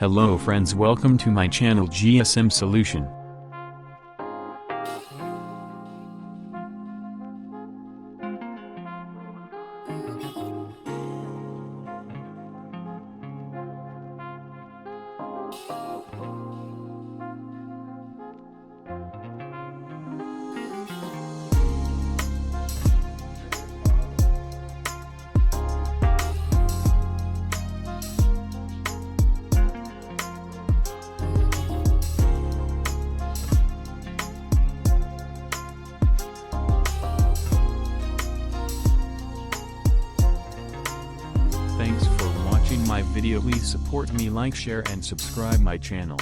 Hello friends, welcome to my channel GSM Solution. Thanks for watching my video. Please support me, like, share and subscribe my channel.